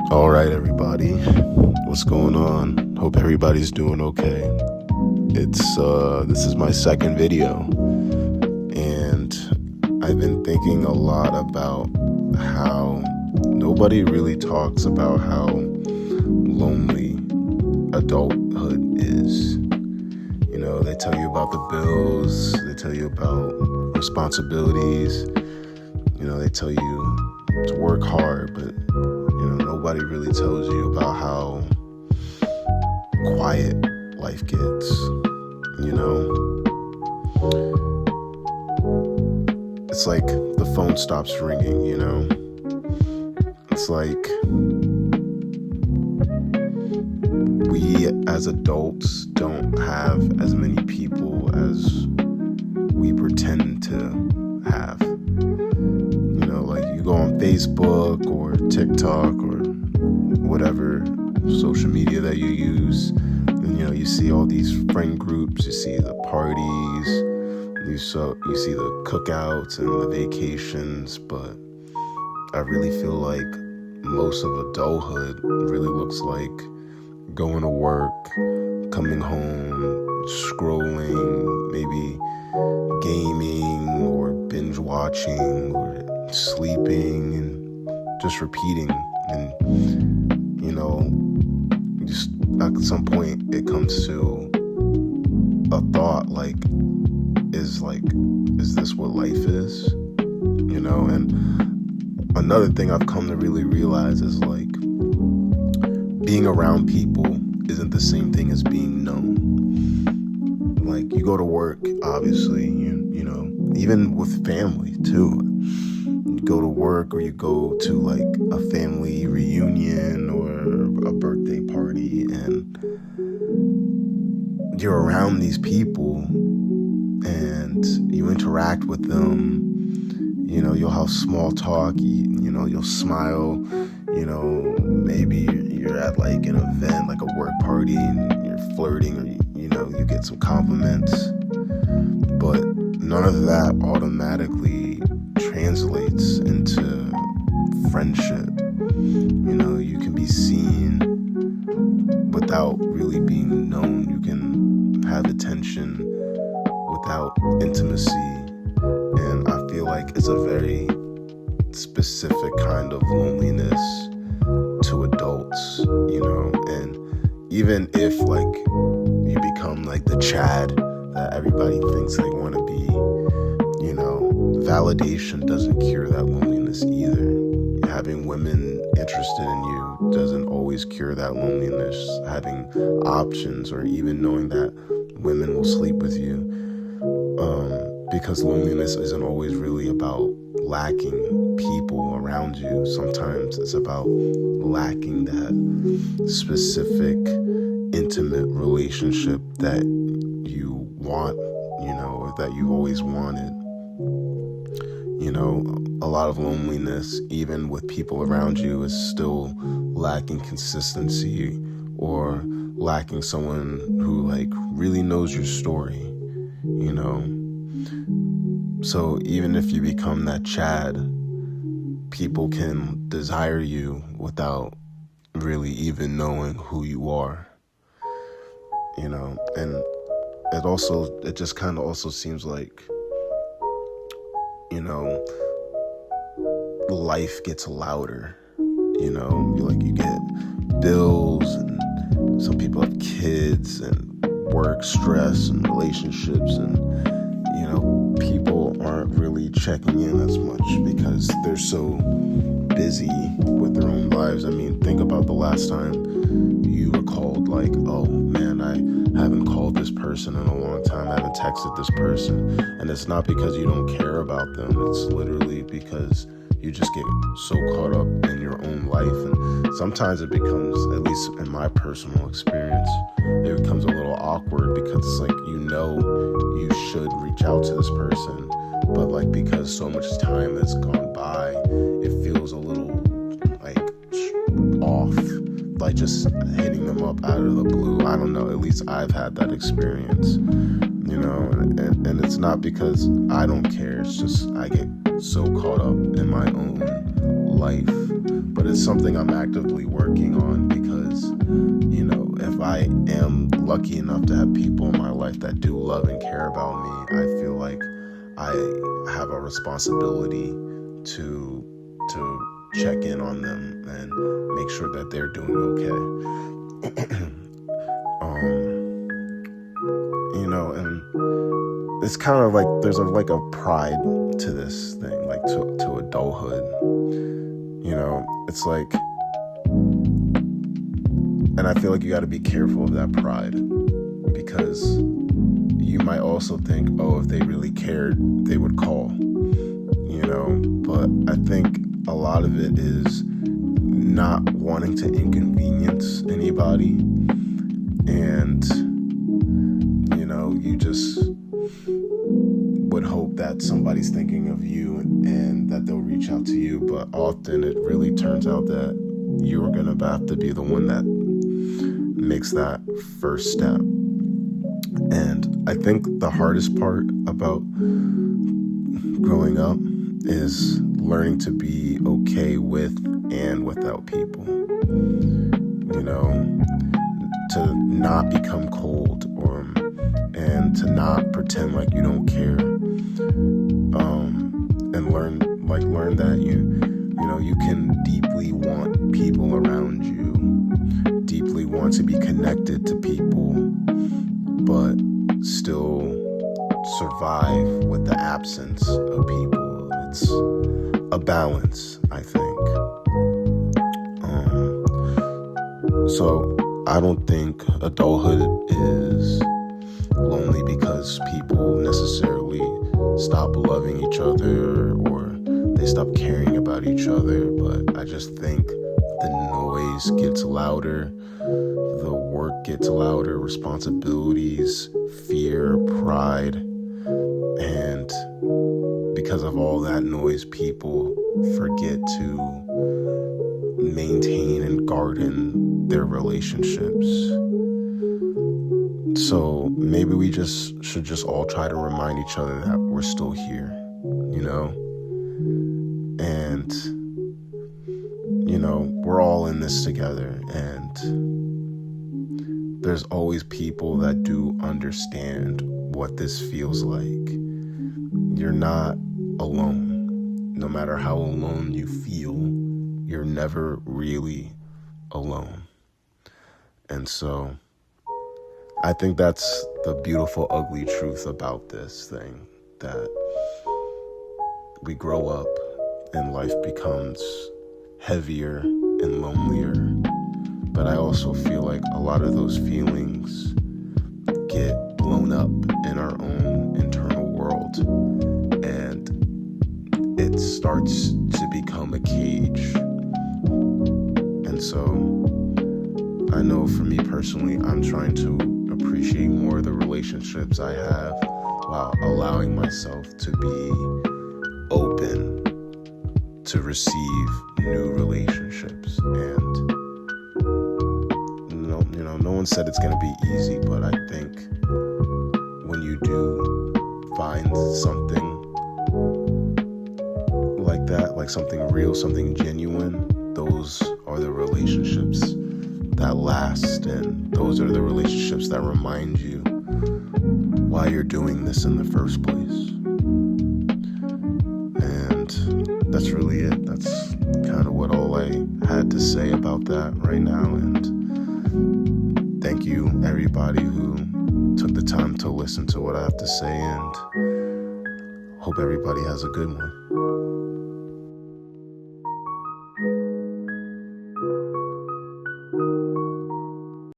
All right, everybody. What's going on? Hope everybody's doing okay. This is my second video, and I've been thinking a lot about how nobody really talks about how lonely adulthood is. You know, they tell you about the bills, they tell you about responsibilities, they tell you to work hard, but nobody really tells you about how quiet life gets. It's like the phone stops ringing. It's like we as adults don't have as many people as we pretend to have. Like you go on Facebook or TikTok or whatever social media that you use, and you see all these friend groups, you see the parties, you see the cookouts and the vacations, but I really feel like most of adulthood really looks like going to work, coming home, scrolling, maybe gaming or binge watching or sleeping and just repeating. And just at some point it comes to a thought like is this what life is? And another thing I've come to really realize is like being around people isn't the same thing as being known. Like you go to work, obviously, even with family too. You go to work or you go to like a family reunion or a birthday party, and you're around these people and you interact with them. You'll have small talk, you'll smile, maybe you're at like an event, like a work party, and you're flirting, or you get some compliments, but none of that automatically translates into friendship. You can be seen without really being known. You can have attention without intimacy. And I feel like it's a very specific kind of loneliness to adults, and even if like you become like the Chad that everybody thinks they want to be, validation doesn't cure that loneliness either. Having women interested in you doesn't always cure that loneliness. Having options or even knowing that women will sleep with you, because loneliness isn't always really about lacking people around you. Sometimes it's about lacking that specific intimate relationship that you want, or that you've always wanted. A lot of loneliness, even with people around you, is still lacking consistency or lacking someone who like really knows your story, So even if you become that Chad, people can desire you without really even knowing who you are, and it just kind of also seems like, life gets louder, you get bills, and some people have kids and work stress and relationships, and people aren't really checking in as much because they're so busy with their own lives. I mean, think about the last time you were called, like, oh man, I haven't called this person in a long time, I haven't texted this person, and it's not because you don't care about them, it's literally because you just get so caught up in your own life. And sometimes it becomes, at least in my personal experience, it becomes a little awkward because it's like, you should reach out to this person, but like because so much time has gone by, it feels a little like off, like just hitting them up out of the blue. I don't know, at least I've had that experience, and it's not because I don't care, it's just I get so caught up in my own life. But but it's something I'm actively working on because, if I am lucky enough to have people in my life that do love and care about me, I feel like I have a responsibility to check in on them and make sure that they're doing okay. And it's kind of like there's a pride to this thing, like to adulthood. It's like, and I feel like you got to be careful of that pride, because you might also think, oh, if they really cared, they would call, but I think a lot of it is not wanting to inconvenience anybody, and you just would hope that somebody's thinking of you and that they'll reach out to you, but often it really turns out that you're gonna have to be the one that makes that first step. And I think the hardest part about growing up is learning to be okay with and without people, to not become cold and to not pretend like you don't care, and learn that you can deeply want people around you, deeply want to be connected to people, but still survive with the absence of people. It's a balance, I think. So I don't think adulthood is lonely because people necessarily stop loving each other or they stop caring about each other, but I just think the noise gets louder, the work gets louder, responsibilities, fear, pride, and because of all that noise, people forget to maintain and garden their relationships. So maybe we should just all try to remind each other that we're still here, and we're all in this together, and there's always people that do understand what this feels like. You're not alone. No matter how alone you feel, you're never really alone. And so I think that's the beautiful, ugly truth about this thing, that we grow up and life becomes heavier and lonelier. But I also feel like a lot of those feelings get blown up in our own internal world, and it starts to become a cage. And so I know for me personally, I'm trying to appreciate more of the relationships I have while allowing myself to be open to receive new relationships. And no one said it's going to be easy, but I think when you do find something like that, like something real, something genuine, those are the relationships that last, and those are the relationships that remind you why you're doing this in the first place. And that's really it. That's kind of what all I had to say about that right now. And thank you, everybody who took the time to listen to what I have to say, and hope everybody has a good one.